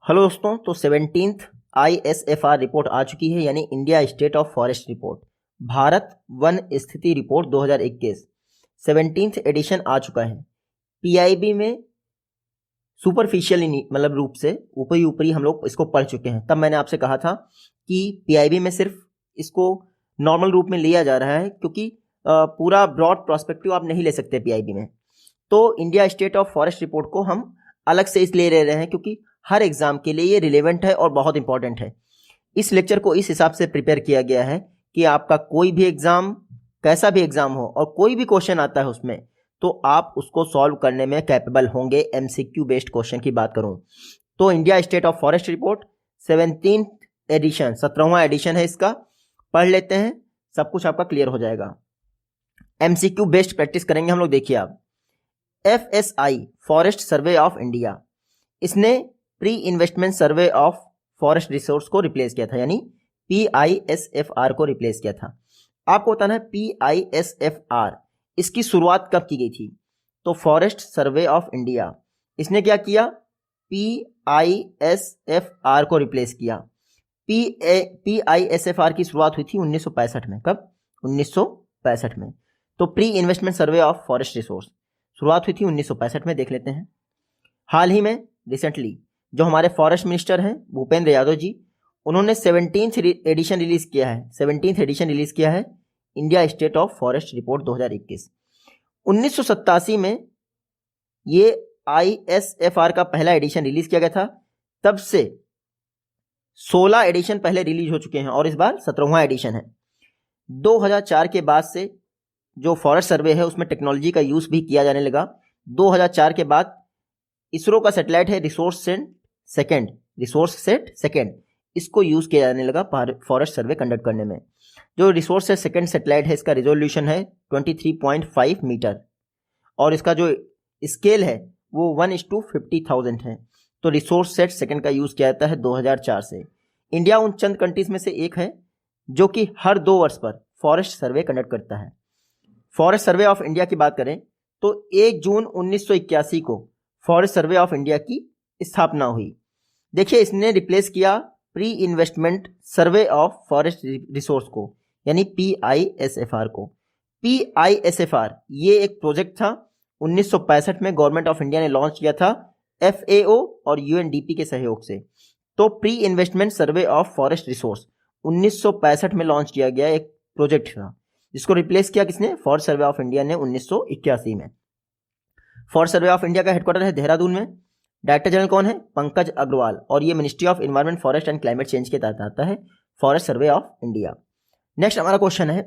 Hello दोस्तों, तो 17th ISFR report आ चुकी है, यानी India state of forest report, Bharat one स्थिति रिपोर्ट 2021 17th एडिशन आ चुका है। पीआईबी में सुपरफिशियल मतलब रूप से ऊपरी ऊपरी हम लोग इसको पढ़ चुके हैं। तब मैंने आपसे कहा था कि पीआईबी में सिर्फ इसको नॉर्मल रूप में लिया जा रहा है, क्योंकि पूरा ब्रॉड प्रोस्पेक्टिव आप नहीं ले सकते पीआईबी में। तो India state of forest report को हम अलग से इसलिए ले रहे हैं क्योंकि हर एग्जाम के लिए ये रिलेवेंट है और बहुत इंपॉर्टेंट है। इस लेक्चर को इस हिसाब से प्रिपेयर किया गया है कि आपका कोई भी एग्जाम, कैसा भी एग्जाम हो और कोई भी क्वेश्चन आता है उसमें, तो आप उसको सॉल्व करने में कैपेबल होंगे। एमसीक्यू बेस्ड क्वेश्चन की बात करूं तो India state of forest report 17th edition, 17वां एडिशन है इसका, पढ़ लेते हैं, सब कुछ आपका क्लियर हो जाएगा। एमसीक्यू बेस्ड प्रैक्टिस करेंगे हम लोग। देखिए आप, FSI forest survey of India, इसने pre investment survey of forest resource को रिप्लेस किया था, यानी PISFR को रिप्लेस किया था। आपको बताना है PISFR इसकी शुरुआत कब की गई थी। तो फॉरेस्ट सर्वे ऑफ इंडिया, इसने क्या किया, PISFR को रिप्लेस किया। PISFR की शुरुआत हुई थी 1965 में। कब? 1965 में। तो pre investment survey of forest resource शुरुआत हुई थी 1965 में। देख लेते हैं। हाल ही में रिसेंटली जो हमारे फॉरेस्ट मिनिस्टर हैं भूपेंद्र यादव जी, उन्होंने 17th एडिशन रिलीज किया है। 17th एडिशन रिलीज किया है India state of forest report 2021। 1987 में ये ISFR का पहला एडिशन रिलीज किया गया था। तब से 16 एडिशन पहले रिलीज हो चुके हैं और इस बार 17वां एडिशन है। 2004 के बाद से जो फॉरेस्ट सर्वे है उसमें टेक्नोलॉजी का यूज भी किया जाने लगा। 2004 के बाद इसरो का सैटेलाइट है रिसोर्स सेट सेकंड, इसको यूज किया जाने लगा फॉरेस्ट सर्वे कंडक्ट करने में। जो रिसोर्स सेट सेकंड सैटेलाइट है, इसका रिजोल्यूशन है 23.5 मीटर और इसका जो स्केल है वो 1:50,000 है। तो रिसोर्स सेट सेकंड का यूज किया जाता है 2004 से। इंडिया उन चंद कंट्रीज में से एक है जो कि हर 2 वर्ष पर फॉरेस्ट सर्वे कंडक्ट करता है। फॉरेस्ट सर्वे ऑफ इंडिया की बात करें तो 1 जून 1981 को फॉरेस्ट सर्वे ऑफ इंडिया की स्थापना हुई। देखिए, इसने रिप्लेस किया pre investment survey of forest resource को, यानी PISFR को। PISFR ये एक प्रोजेक्ट था, 1965 में गवर्नमेंट ऑफ इंडिया ने लॉन्च किया था FAO और UNDP के सहयोग से। तो pre investment survey of forest resource 1965 में लॉन्च किया गया एक प्रोजेक्ट था, जिसको रिप्लेस किया किसने? फॉरेस्ट सर्वे ऑफ इंडिया ने 1981 में। फॉरेस्ट सर्वे ऑफ इंडिया का हेडक्वार्टर है देहरादून में। डायरेक्टर जनरल कौन है? पंकज अग्रवाल, और ये ministry of environment, forest and climate change के तहत आता है forest survey of India. Next हमारा क्वेश्चन है,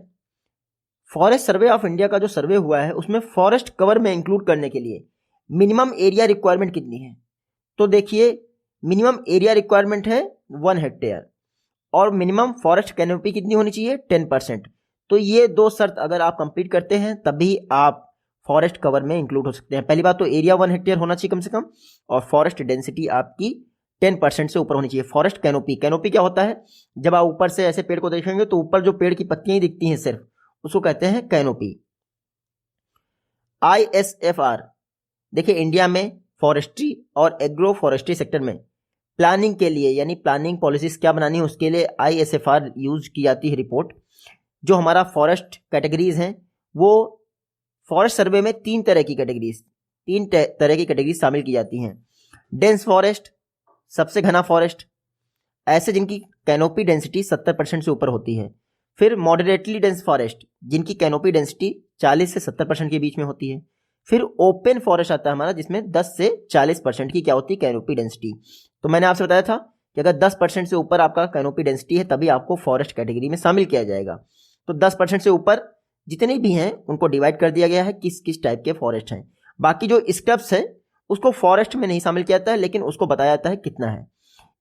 फॉरेस्ट सर्वे ऑफ इंडिया का जो सर्वे हुआ है उसमें फॉरेस्ट कवर में इंक्लूड करने के लिए मिनिमम एरिया रिक्वायरमेंट कितनी है? तो देखिए, मिनिमम एरिया रिक्वायरमेंट है 1 हेक्टेयर और मिनिमम फॉरेस्ट कैनोपी कितनी होनी चाहिए? 10%। तो ये 2 शर्त अगर आप कंप्लीट करते हैं तभी आप फॉरेस्ट कवर में इंक्लूड हो सकते हैं। पहली बात तो एरिया 1 हेक्टेयर होना चाहिए कम से कम, और फॉरेस्ट डेंसिटी आपकी 10% से ऊपर होनी चाहिए। फॉरेस्ट कैनोपी, कैनोपी क्या होता है? जब आप ऊपर से ऐसे पेड़ को देखेंगे तो ऊपर जो पेड़ की पत्तियां ही दिखती हैं सिर्फ, उसको कहते हैं कैनोपी। ISFR, देखिए इंडिया में फॉरेस्ट्री और एग्रो फॉरेस्ट्री सेक्टर में प्लानिंग के लिए, यानी प्लानिंग पॉलिसीज क्या बनानी है उसके लिए ISFR यूज की जाती है रिपोर्ट। जो हमारा फॉरेस्ट कैटेगरीज हैं वो फॉरेस्ट सर्वे में 3 तरह की कैटेगरीज शामिल की जाती हैं। डेंस फॉरेस्ट, सबसे घना फॉरेस्ट, ऐसे जिनकी कैनोपी डेंसिटी 70% से ऊपर होती है। फिर मॉडरेटली डेंस फॉरेस्ट, जिनकी कैनोपी डेंसिटी 40 से 70% के बीच में होती है। फिर ओपन फॉरेस्ट आता है हमारा, जिसमें 10 से 40% की क्या होती है? Canopy density. तो मैंने आपसे बताया था कि अगर 10% से ऊपर आपका कैनोपी डेंसिटी है तभी आपको फॉरेस्ट कैटेगरी में शामिल किया जाएगा। तो 10% से ऊपर जितने भी हैं उनको डिवाइड कर दिया गया है किस किस टाइप के फॉरेस्ट हैं। बाकी जो स्क्रब्स है उसको फॉरेस्ट में नहीं शामिल किया जाता है, लेकिन उसको बताया जाता है कितना है।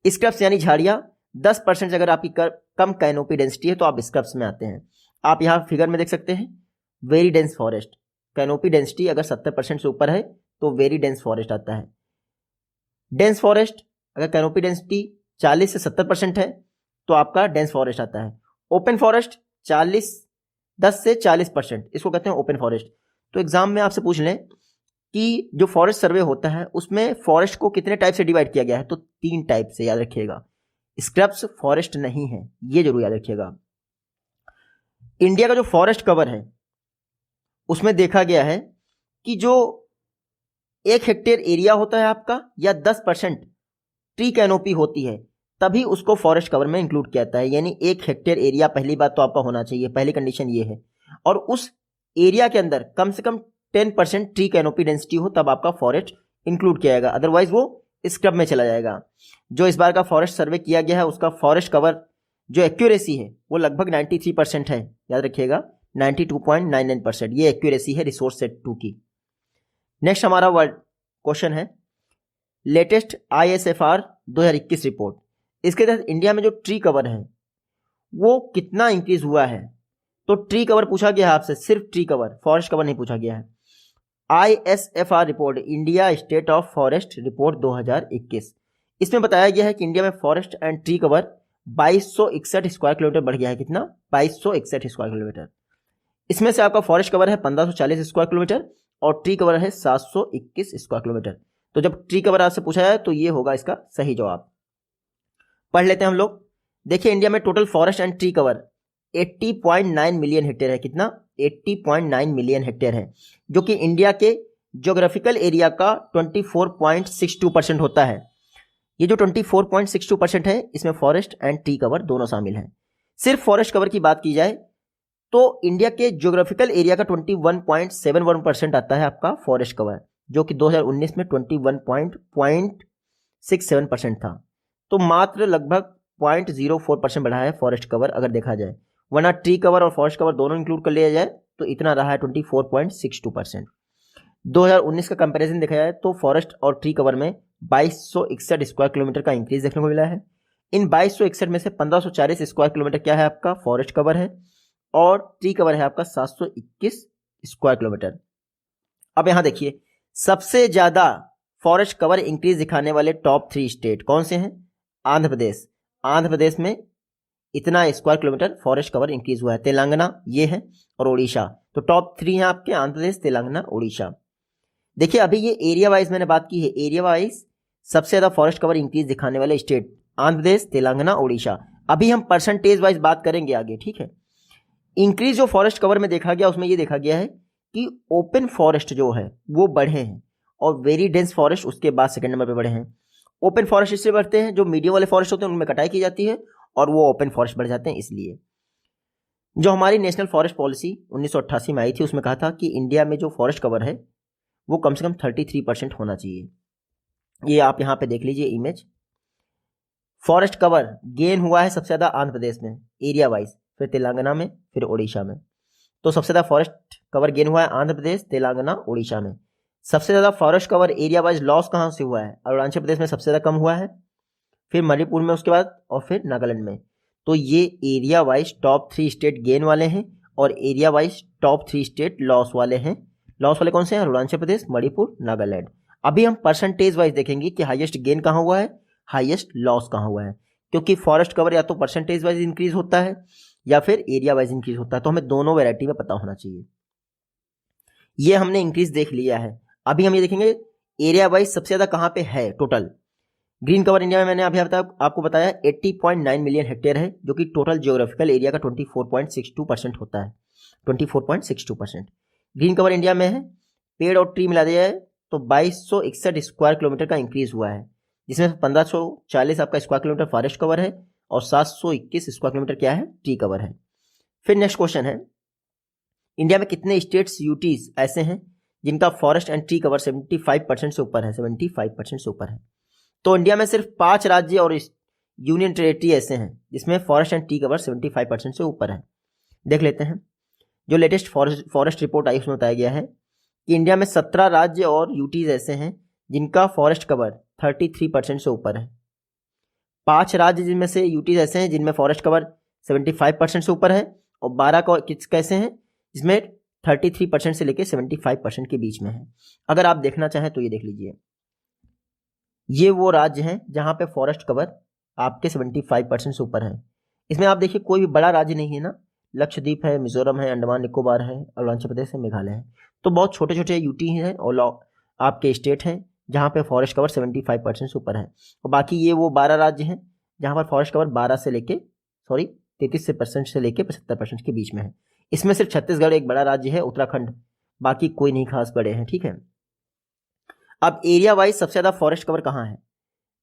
स्क्रब्स यानी झाड़ियाँ 10% से अगर आपकी कम कैनोपी डेंसिटी है तो आप स्क्रब्स में आते हैं। आप यहाँ फिगर में देख सकते हैं, very dense forest, canopy density अगर 70% से ऊपर है तो वेरी डेंस फॉरेस्ट आता है। डेंस फॉरेस्ट अगर कैनोपी डेंसिटी 40 से 70% है तो आपका डेंस फॉरेस्ट आता है। ओपन फॉरेस्ट 10 से 40%, इसको कहते हैं ओपन फॉरेस्ट। तो एग्जाम में आपसे पूछ लें कि जो फॉरेस्ट सर्वे होता है उसमें फॉरेस्ट को कितने टाइप से डिवाइड किया गया है, तो 3 टाइप से, याद रखिएगा। स्क्रब्स फॉरेस्ट नहीं है, ये जरूर याद रखिएगा। इंडिया का जो फॉरेस्ट कवर है उसमें देखा गया है कि जो 1 हेक्टेयर एरिया होता है आपका या 10% ट्री कैनोपी होती है, तभी उसको फॉरेस्ट कवर में इंक्लूड किया जाता है। यानी 1 हेक्टेयर एरिया पहली बात तो आपका होना चाहिए, पहली कंडीशन ये है, और उस एरिया के अंदर कम से कम 10% ट्री कैनोपी डेंसिटी हो, तब आपका फॉरेस्ट इंक्लूड किया जाएगा, अदरवाइज वो स्क्रब में चला जाएगा। जो इस बार का फॉरेस्ट सर्वे किया गया है उसका फॉरेस्ट कवर जो एक्यूरेसी है वो लगभग 93% है, याद रखिएगा 92.99%, ये एक्यूरेसी है रिसोर्स सेट 2 की। नेक्स्ट हमारा वर्ड क्वेश्चन है लेटेस्ट ISFR 2021 रिपोर्ट। इसके तहत इंडिया में जो ट्री कवर है वो कितना इंक्रीज हुआ है, तो ट्री कवर पूछा गया है आपसे, सिर्फ ट्री कवर, फॉरेस्ट कवर नहीं पूछा गया है। ISFR report, India state of forest report 2021, इसमें बताया गया है कि इंडिया में forest and tree cover 2261 square kilometre बढ़ गया है। कितना? 2261 स्क्वायर किलोमीटर। इसमें से आपका फॉरेस्ट कवर है 1540 स्क्वायर किलोमीटर और ट्री कवर है 721 स्क्वायर किलोमीटर। तो जब ट्री कवर आपसे पूछा जाए तो ये होगा इसका सही जवाब। पढ़ लेते हैं हम लोग। देखिए इंडिया में total forest and tree cover 80.9 million hectare है। कितना? 80.9 मिलियन हेक्टेयर है, जो कि इंडिया के ज्योग्राफिकल एरिया का 24.62% होता है। ये जो 24.62% है इसमें फॉरेस्ट एंड ट्री कवर दोनों शामिल हैं। सिर्फ फॉरेस्ट कवर की बात की जाए तो इंडिया के ज्योग्राफिकल एरिया का 21.71% आता है आपका फॉरेस्ट कवर, जो कि 2019 में 21.67% था। तो मात्र लगभग 0.04% बढ़ा है फॉरेस्ट कवर अगर देखा जाए, वरना ट्री कवर और फॉरेस्ट कवर दोनों इंक्लूड कर लिया जाए तो इतना रहा है 24.62%। 2019 का कंपैरिजन देखा जाए तो फॉरेस्ट और ट्री कवर में 2261 स्क्वायर किलोमीटर का इंक्रीज देखने को मिला है। इन 2261 में से 1540 स्क्वायर किलोमीटर क्या है आपका फॉरेस्ट कवर है और ट्री कवर है आपका 721 स्क्वायर किलोमीटर। अब यहां देखिए सबसे ज्यादा फॉरेस्ट कवर इंक्रीज दिखाने वाले टॉप 3 स्टेट कौन से हैं? आंध्र प्रदेश। आंध्र प्रदेश में इतना square kilometre forest cover increase हुआ है। तेलंगाना ये है और उड़ीसा। तो टॉप 3 हैं आपके आंध्र प्रदेश, तेलंगाना, उड़ीसा। देखिए अभी ये एरिया वाइज मैंने बात की है, एरिया वाइज सबसे ज्यादा फॉरेस्ट कवर इंक्रीज दिखाने वाले स्टेट आंध्र प्रदेश, तेलंगाना, उड़ीसा। अभी हम परसेंटेज वाइज बात करेंगे आगे, ठीक है। इंक्रीज जो फॉरेस्ट कवर में देखा गया उसमें ये देखा गया है कि ओपन फॉरेस्ट जो है वो बढ़े हैं और वेरी डेंस फॉरेस्ट उसके बाद सेकंड नंबर पे बढ़े हैं। ओपन फॉरेस्ट इससे बढ़ते हैं जो मीडियम वाले फॉरेस्ट होते हैं उनमें कटाई की जाती है और वो ओपन फॉरेस्ट बढ़ जाते हैं। इसलिए जो हमारी नेशनल फॉरेस्ट पॉलिसी 1988 में आई थी उसमें कहा था कि इंडिया में जो फॉरेस्ट कवर है वो कम से कम 33% होना चाहिए। ये आप यहाँ पे देख लीजिए इमेज। फॉरेस्ट कवर गेन हुआ है सबसे ज्यादा आंध्र प्रदेश में एरिया वाइज, फिर तेलंगाना में, फिर उड़ीसा में। तो सबसे ज्यादा फॉरेस्ट कवर गेन हुआ है आंध्र प्रदेश, तेलंगाना, उड़ीसा में। सबसे ज्यादा forest cover area wise loss कहाँ से हुआ है? अरुणाचल प्रदेश में सबसे ज्यादा कम हुआ है, फिर मणिपुर में उसके बाद और फिर नागालैंड में। तो ये area wise top 3 state gain वाले हैं और area wise top 3 state loss वाले हैं। लॉस वाले कौन से हैं? अरुणाचल प्रदेश, मणिपुर, नागालैंड। अभी हम परसेंटेज वाइज देखेंगे कि हाईएस्ट गेन कहाँ हुआ है, हाईएस्ट लॉस कहाँ हुआ है, क्योंकि फॉरेस्ट कवर या तो परसेंटेज वाइज इंक्रीज होता है या फिर एरिया वाइज इंक्रीज होता है। तो हमें दोनों वैरायटी में पता होना चाहिए। ये हमने इंक्रीज देख लिया है। अभी हम ये देखेंगे एरिया वाइज सबसे ज्यादा कहाँ पे है टोटल। ग्रीन कवर इंडिया में मैंने अभी आपको बताया 80.9 मिलियन हेक्टेयर है, जो कि टोटल जियोग्राफिकल एरिया का 24.62% होता है। 24.62% ग्रीन कवर इंडिया में है। पेड़ और ट्री मिला दिया है तो 2261 स्क्वायर किलोमीटर का इंक्रीज हुआ है, जिसमें 1540 आपका स्क्वायर किलोमीटर फॉरेस्ट कवर है और 721 स्क्वायर किलोमीटर क्या है? ट्री कवर है। फिर नेक्स्ट क्वेश्चन है इंडिया में कितने स्टेट्स यूटीज ऐसे हैं जिनका फॉरेस्ट एंड ट्री कवर 75% से ऊपर है? 75% से ऊपर है। तो इंडिया में सिर्फ 5 राज्य और यूनियन टेरिटरी ऐसे हैं जिसमें फॉरेस्ट एंड ट्री कवर 75% से ऊपर है। देख लेते हैं। जो लेटेस्ट फॉरेस्ट रिपोर्ट आई उसमें बताया गया है कि इंडिया में 17 राज्य और यूटीज ऐसे हैं जिनका फॉरेस्ट कवर 33% से ऊपर है। 5 राज्य जिनमें से यूटीज ऐसे हैं जिनमें फॉरेस्ट कवर 75% से ऊपर है और 12 कैसे हैं जिसमें 33% से लेकर 75% के बीच में है। अगर आप देखना चाहें तो ये देख लीजिए, ये वो राज्य हैं जहां पे फॉरेस्ट कवर आपके 75% से ऊपर है। इसमें आप देखिए कोई भी बड़ा राज्य नहीं है ना, लक्षद्वीप है, मिजोरम है, अंडमान निकोबार है, अरुणाचल प्रदेश है, मेघालय है। तो बहुत छोटे छोटे यूटी हैं और आपके स्टेट हैं जहाँ पे फॉरेस्ट कवर 75% से ऊपर है, और बाकी ये वो 12 राज्य हैं जहाँ पर फॉरेस्ट कवर 33% से लेके 75% के बीच में है। इसमें सिर्फ छत्तीसगढ़ एक बड़ा राज्य है, उत्तराखंड, बाकी कोई नहीं खास बड़े हैं, ठीक है। अब एरिया वाइज सबसे ज़्यादा फॉरेस्ट कवर कहाँ है?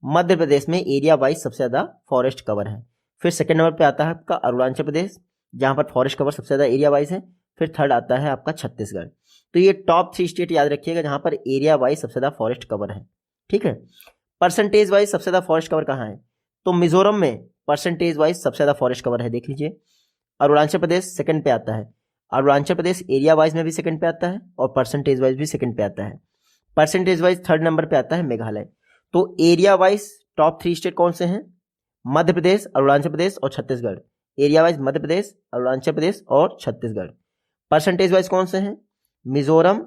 मध्य प्रदेश में एरिया वाइज सबसे ज़्यादा फॉरेस्ट कवर है। फिर सेकंड नंबर पे आता है आपका अरुणाचल प्रदेश, जहाँ पर फॉरेस्ट कवर सबसे ज़्यादा एरिया वाइज है। फिर थर्ड आता है आपका छत्तीसगढ़। तो ये टॉप 3 स्टेट याद रखिएगा जहाँ पर एरिया वाइज सबसे ज़्यादा फॉरेस्ट कवर है, ठीक है। परसेंटेज वाइज सबसे ज़्यादा फॉरेस्ट कवर कहाँ है? तो मिजोरम में परसेंटेज वाइज सबसे ज़्यादा फॉरेस्ट कवर है, देख लीजिए। अरुणाचल प्रदेश सेकंड पे आता है। अरुणाचल प्रदेश एरिया वाइज में भी सेकंड पे आता है और परसेंटेज वाइज भी सेकंड पे आता है। परसेंटेज वाइज थर्ड नंबर पे आता है मेघालय। तो एरिया वाइज टॉप 3 स्टेट कौन से हैं? मध्य प्रदेश, अरुणाचल प्रदेश और छत्तीसगढ़। एरिया वाइज मध्य प्रदेश, अरुणाचल प्रदेश और छत्तीसगढ़। परसेंटेज वाइज कौन से हैं? मिजोरम,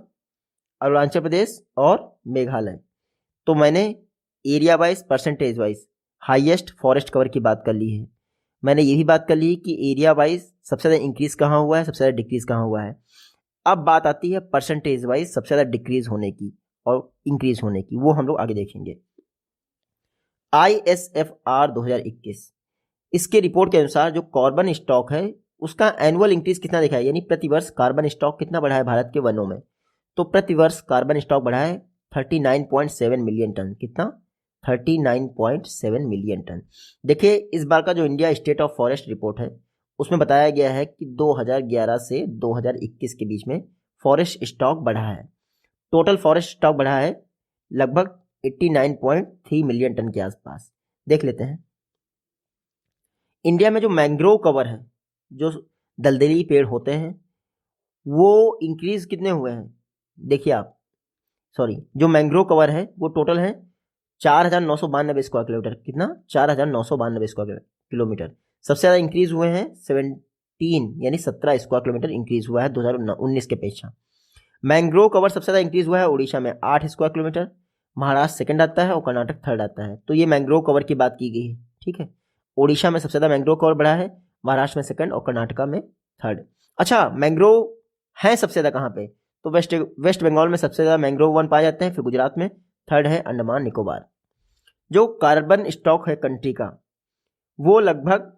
अरुणाचल प्रदेश और मेघालय। तो मैंने area wise, percentage wise highest forest cover की बात कर ली है। मैंने ये भी बात कर ली कि एरिया वाइज सबसे ज़्यादा इंक्रीज कहाँ हुआ है, सबसे ज़्यादा डिक्रीज कहाँ हुआ है। अब बात आती है परसेंटेज वाइज सबसे ज़्यादा डिक्रीज होने की और इंक्रीज होने की, वो हम लोग आगे देखेंगे। ISFR 2021 इसके रिपोर्ट के अनुसार जो कार्बन स्टॉक है उसका एनुअल इंक्रीज कितना देखा है, यानी प्रतिवर्ष कार्बन स्टॉक कितना बढ़ा है भारत के वनों में? तो प्रतिवर्ष कार्बन स्टॉक बढ़ा है 39.7 मिलियन टन। कितना? 39.7 मिलियन टन। देखिए इस बार का जो India state of forest report है उसमें बताया गया है कि 2011 से 2021 के बीच में फॉरेस्ट स्टॉक बढ़ा है। टोटल फॉरेस्ट स्टॉक बढ़ा है लगभग 89.3 मिलियन टन के आसपास। देख लेते हैं इंडिया में जो मैंग्रोव कवर है, जो दलदली पेड़ होते हैं, वो इंक्रीज कितने हुए हैं? देखिए आप, जो मैंग्रोव कवर है वो टोटल है 4,992 स्क्वायर किलोमीटर। कितना? 4,992 स्क्वायर किलोमीटर। सबसे ज़्यादा इंक्रीज हुए हैं 17 स्क्वायर किलोमीटर इंक्रीज हुआ है 2019 के अपेक्षा। मैंग्रोव कवर सबसे ज़्यादा इंक्रीज हुआ है उड़ीसा में 8 स्क्वायर किलोमीटर, महाराष्ट्र सेकंड आता है और कर्नाटक थर्ड आता है। तो ये मैंग्रोव कवर की बात की गई है, ठीक है। उड़ीसा में सबसे ज़्यादा मैंग्रोव कवर बढ़ा है, महाराष्ट्र में सेकंड और कर्नाटका में थर्ड। अच्छा, मैंग्रोव है सबसे ज़्यादा कहाँ पे? तो वेस्ट बंगाल में सबसे ज़्यादा मैंग्रोव वन पाए जाते हैं, फिर गुजरात में, थर्ड है अंडमान निकोबार। जो कार्बन स्टॉक है कंट्री का वो लगभग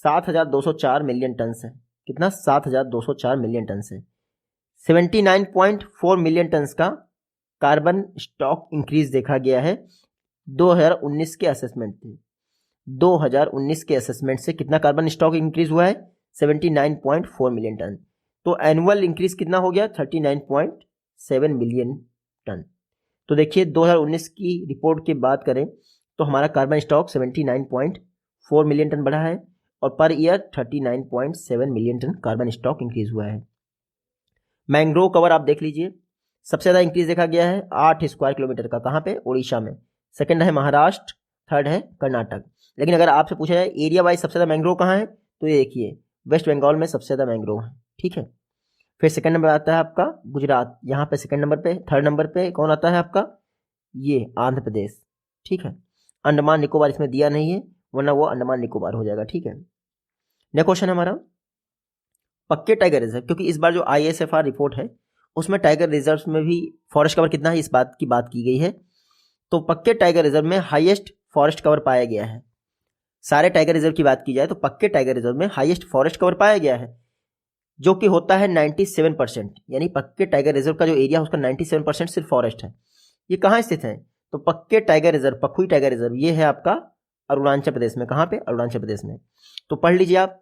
7,204 मिलियन टन है। कितना? 7,204 मिलियन टन से 79.4 मिलियन टन का कार्बन स्टॉक इंक्रीज देखा गया है 2019 के असेसमेंट से। 2019 के असेसमेंट से कितना कार्बन स्टॉक इंक्रीज हुआ है? 79.4 मिलियन टन। तो एनुअल इंक्रीज कितना हो गया? 39.7 मिलियन टन। तो देखिए 2019 की रिपोर्ट की बात करें तो हमारा कार्बन स्टॉक 79.4 मिलियन टन बढ़ा है और per year 39.7 million ton carbon stock increase हुआ है। मैंग्रोव कवर आप देख लीजिए, सबसे ज़्यादा इंक्रीज देखा गया है 8 स्क्वायर किलोमीटर का। कहाँ पे? उड़ीसा में। सेकंड है महाराष्ट्र, थर्ड है कर्नाटक। लेकिन अगर आपसे पूछा जाए एरिया वाइज सबसे ज़्यादा मैंग्रोव कहाँ है, तो ये देखिए वेस्ट बंगाल में सबसे ज़्यादा मैंग्रोव है, ठीक है। फिर सेकंड नंबर आता है आपका गुजरात, यहाँ पे सेकंड नंबर पे। थर्ड नंबर पे कौन आता है आपका? ये आंध्र प्रदेश, ठीक है। अंडमान निकोबार इसमें दिया नहीं है, वरना वो अंडमान निकोबार हो जाएगा, ठीक है। नेक्स्ट क्वेश्चन हमारा पक्के टाइगर रिजर्व, क्योंकि इस बार जो ISFR रिपोर्ट है उसमें टाइगर रिजर्व में भी फॉरेस्ट कवर कितना है इस बात की बात की गई है। तो पक्के टाइगर रिजर्व में हाईएस्ट फॉरेस्ट कवर पाया गया है। सारे टाइगर रिजर्व की बात की जाए तो पक्के टाइगर रिजर्व में हाईएस्ट फॉरेस्ट कवर पाया गया है, जो कि होता है 97%। यानी पक्के टाइगर रिजर्व का जो एरिया है उसका 97% सिर्फ फॉरेस्ट है। ये कहाँ स्थित है? तो पक्के tiger reserve, Pakhui tiger reserve, ये है आपका अरुणाचल प्रदेश में। कहाँ पे? अरुणाचल प्रदेश में। तो पढ़ लीजिए आप,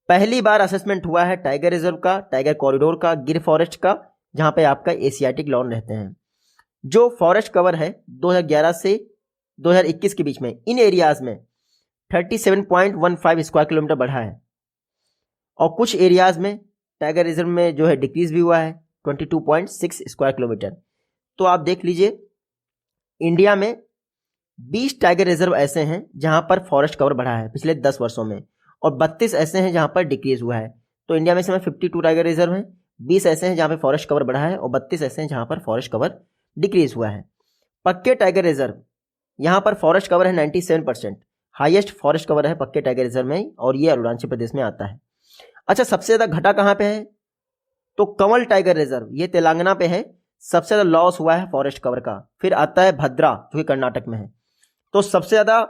पहली बार असेसमेंट हुआ है टाइगर रिजर्व का, टाइगर कॉरिडोर का, गिर फॉरेस्ट का, जहाँ पे आपका एशियाटिक लॉन रहते हैं। जो फॉरेस्ट कवर है 2011 से 2021 के बीच में इन एरियाज में 37.15 स्क्वायर किलोमीटर बढ़ा है, और कुछ एरियाज में टाइगर रिजर्व में जो है डिक्रीज भी हुआ है 22.6 स्क्वायर किलोमीटर। तो आप देख लीजिए इंडिया में 20 टाइगर रिजर्व ऐसे हैं जहां पर फॉरेस्ट कवर बढ़ा है पिछले 10 वर्षों में, और 32 ऐसे हैं जहां पर डिक्रीज हुआ है। तो इंडिया में इस समय 52 टाइगर रिजर्व हैं, 20 ऐसे हैं जहां पर फॉरेस्ट कवर बढ़ा है और 32 ऐसे हैं जहां पर फॉरेस्ट कवर डिक्रीज हुआ है। पक्के टाइगर रिजर्व, यहाँ पर फॉरेस्ट कवर है 97%, हाईएस्ट फॉरेस्ट कवर है पक्के टाइगर रिजर्व में, और ये अरुणाचल प्रदेश में आता है। अच्छा, सबसे ज़्यादा घटा कहाँ पे है? तो कंवल टाइगर रिजर्व, ये तेलंगाना पे है, सबसे ज़्यादा लॉस हुआ है फॉरेस्ट कवर का। फिर आता है भद्रा जो कि कर्नाटक में है। तो सबसे ज़्यादा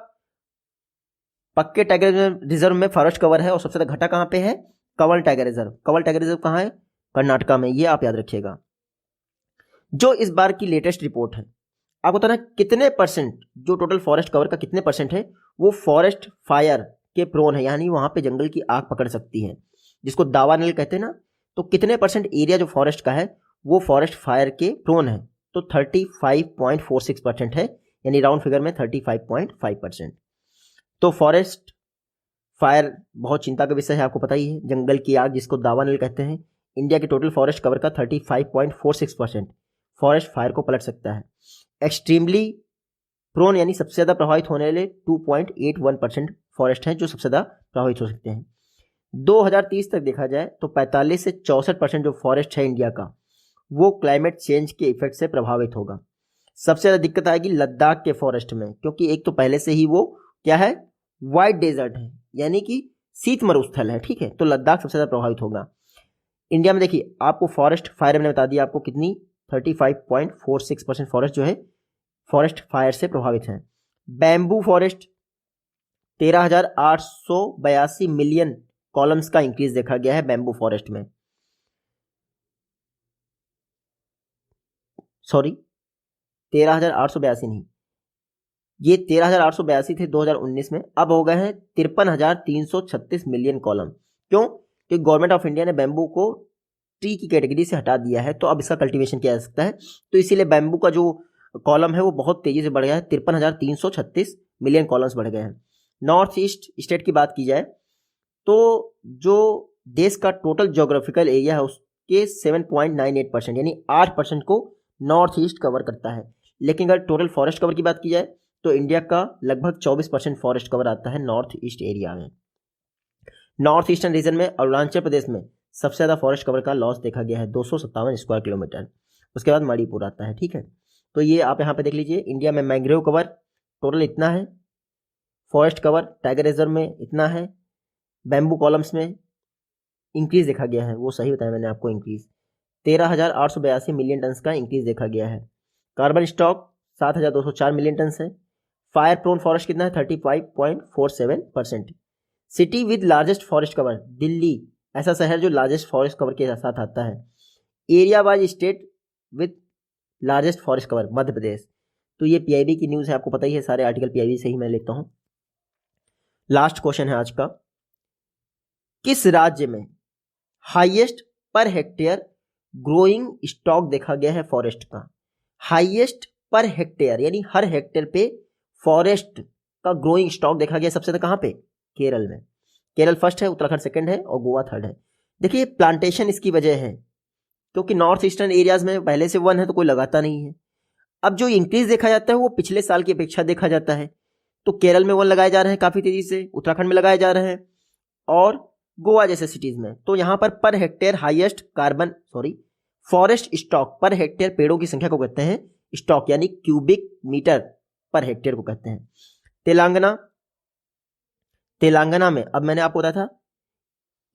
पक्के टाइगर रिजर्व में फॉरेस्ट कवर है और सबसे ज़्यादा घटा कहाँ पे है? Kanwal tiger reserve. Kanwal tiger reserve कहाँ है? कर्नाटका में। ये आप याद रखिएगा। जो इस बार की लेटेस्ट रिपोर्ट है, आपको बताना कितने परसेंट जो टोटल फॉरेस्ट कवर का कितने परसेंट है वो फॉरेस्ट फायर के प्रोन है, यानी वहां पे जंगल की आग पकड़ सकती है, जिसको दावानल कहते हैं ना। तो कितने परसेंट एरिया जो फॉरेस्ट का है वो फॉरेस्ट फायर के प्रोन है? तो 35.46% है, यानी राउंड फिगर में 35.5%। तो फॉरेस्ट फायर बहुत चिंता का विषय है, आपको पता ही है। जंगल की आग जिसको दावानल कहते हैं, इंडिया के टोटल फॉरेस्ट कवर का 35.46% फॉरेस्ट फायर को पलट सकता है। एक्सट्रीमली प्रोन यानी सबसे ज़्यादा प्रभावित होने वाले 2.81% फॉरेस्ट हैं जो सबसे ज़्यादा प्रभावित हो सकते हैं। 2030 तक देखा जाए तो 45 से 64% जो फॉरेस्ट है इंडिया का वो क्लाइमेट चेंज के इफेक्ट से प्रभावित होगा। सबसे ज़्यादा दिक्कत आएगी लद्दाख के फॉरेस्ट में, क्योंकि एक तो पहले से ही वो क्या है? वाइट डेजर्ट है, यानी कि शीत मरुस्थल है, ठीक है। तो लद्दाख सबसे ज़्यादा प्रभावित होगा। इंडिया में देखिए आपको फॉरेस्ट फायर मैंने बता दिया आपको कितनी, 35.46% फॉरेस्ट जो है फॉरेस्ट फायर से प्रभावित हैं। बैम्बू फॉरेस्ट 13,882 मिलियन कॉलम्स का इंक्रीज देखा गया है बैम्बू फॉरेस्ट में। सॉरी 13,882 नहीं, ये 13,882 थे 2019 में, अब हो गए हैं 53,336 मिलियन कॉलम। क्यों? क्योंकि गवर्नमेंट ऑफ इंडिया ने बैम्बू को ट्री की कैटेगरी से हटा दिया है, तो अब इसका कल्टीवेशन किया जा सकता है। तो इसीलिए बैम्बू का जो कॉलम है वो बहुत तेजी से बढ़ गया है, 53,336 मिलियन कॉलम्स बढ़ गए हैं। नॉर्थ ईस्ट स्टेट की बात की जाए तो जो देश का टोटल ज्योग्राफिकल एरिया है उसके 7.98% यानी 8% को नॉर्थ ईस्ट कवर करता है। लेकिन अगर टोटल फॉरेस्ट कवर की बात की जाए तो इंडिया का लगभग 24% फॉरेस्ट कवर आता है नॉर्थ ईस्ट एरिया में। नॉर्थ ईस्टर्न रीजन में अरुणाचल प्रदेश में सबसे ज़्यादा फॉरेस्ट कवर का लॉस देखा गया है, 257 स्क्वायर किलोमीटर। उसके बाद मणिपुर आता है, ठीक है। तो ये आप यहाँ पे देख लीजिए, इंडिया में मैंग्रोव कवर टोटल इतना है, फॉरेस्ट कवर टाइगर रिजर्व में इतना है, बैम्बू कॉलम्स में इंक्रीज देखा गया है, वो सही बताया मैंने आपको, इंक्रीज 13,882 मिलियन टन का इंक्रीज देखा गया है। कार्बन स्टॉक 7,204 मिलियन टन है। फायर प्रोन फॉरेस्ट कितना है? 35.47%। City with largest forest cover, Delhi ऐसा शहर जो लार्जेस्ट फॉरेस्ट कवर के साथ आता है। Area wise state with largest forest cover, Madhya Pradesh. तो ये पीआईबी की न्यूज़ है, आपको पता ही है, सारे आर्टिकल पीआईबी से ही मैं लेता हूँ। लास्ट क्वेश्चन है आज का, किस राज्य में highest per hectare growing stock देखा गया है फॉरेस्ट का? हाईएस्ट पर हेक्टेयर यानी हर हेक्टेयर पे फॉरेस्ट का ग्रोइंग स्टॉक देखा गया सबसे ज्यादा कहाँ पे? केरल में। केरल फर्स्ट है, उत्तराखंड सेकंड है और गोवा थर्ड है। देखिए प्लांटेशन इसकी वजह है क्योंकि नॉर्थ ईस्टर्न एरियाज में पहले से वन है तो कोई लगाता नहीं है। अब जो इंक्रीज देखा जाता है वो पिछले साल की अपेक्षा देखा जाता है, तो केरल में वन लगाए जा रहे हैं काफी तेजी से, उत्तराखंड में लगाए जा रहे हैं और गोवा जैसे सिटीज में। तो यहाँ per hectare highest forest stock per hectare पेड़ों की संख्या को कहते हैं स्टॉक, यानी क्यूबिक मीटर पर हेक्टेयर को कहते हैं। तेलंगाना में अब मैंने आपको बताया था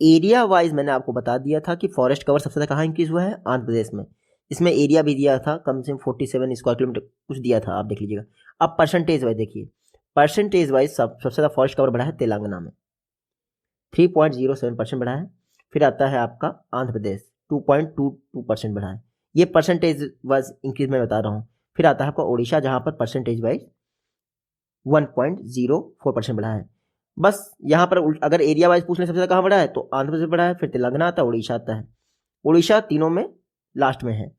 एरिया वाइज, मैंने आपको बता दिया था कि फॉरेस्ट कवर सबसे ज्यादा कहाँ इंक्रीज हुआ है? आंध्र प्रदेश में। इसमें एरिया भी दिया था कम से कम 47 स्क्वायर किलोमीटर कुछ दिया था, आप देख लीजिएगा। अब परसेंटेज वाइज देखिए, परसेंटेज वाइज सबसे ज्यादा फॉरेस्ट कवर बढ़ा है तेलंगाना में, 3.07% बढ़ा है। फिर आता है आपका आंध्र प्रदेश 2.22% बढ़ा है, ये परसेंटेज वाइज इंक्रीज मैं बता रहा हूँ। फिर आता है आपका उड़ीसा जहाँ पर परसेंटेज वाइज 1.04% बढ़ा है। बस यहाँ पर अगर एरिया वाइज पूछने सबसे ज्यादा कहाँ बढ़ा है तो आंध्र प्रदेश बढ़ा है, फिर तेलंगाना आता है, उड़ीसा आता है। उड़ीसा तीनों में लास्ट में है।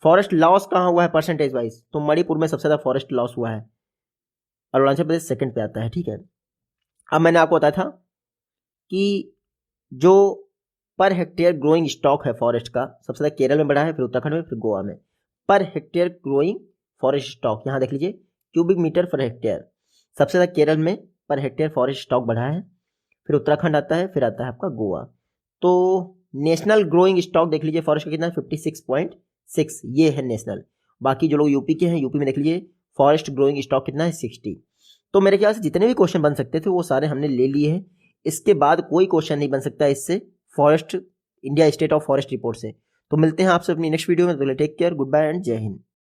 फॉरेस्ट लॉस कहाँ हुआ है परसेंटेज वाइज? तो मणिपुर में सबसे ज्यादा फॉरेस्ट लॉस हुआ है, अरुणाचल प्रदेश सेकंड पे आता है, ठीक है। अब मैंने आपको बताया था कि जो पर हेक्टेयर ग्रोइंग स्टॉक है फॉरेस्ट का सबसे ज्यादा केरल में बढ़ा है, फिर उत्तराखंड में, फिर गोवा में। Per hectare growing forest stock यहाँ देख लीजिए, क्यूबिक मीटर पर हेक्टेयर, सबसे ज्यादा केरल में पर हेक्टेयर फॉरेस्ट स्टॉक बढ़ा है, फिर उत्तराखंड आता है, फिर आता है आपका गोवा। तो नेशनल ग्रोइंग स्टॉक देख लीजिए फॉरेस्ट का कितना है? 56.6, ये है नेशनल। बाकी जो लोग यूपी के हैं, यूपी में देख लीजिए फॉरेस्ट ग्रोइंग स्टॉक कितना है? 60। तो मेरे ख्याल से जितने भी क्वेश्चन बन सकते थे वो सारे हमने ले लिए हैं। इसके बाद कोई क्वेश्चन नहीं बन सकता इससे, forest India state of forest report से। तो मिलते हैं आपसे अपनी नेक्स्ट वीडियो में। तो take care, goodbye and Jai Hind.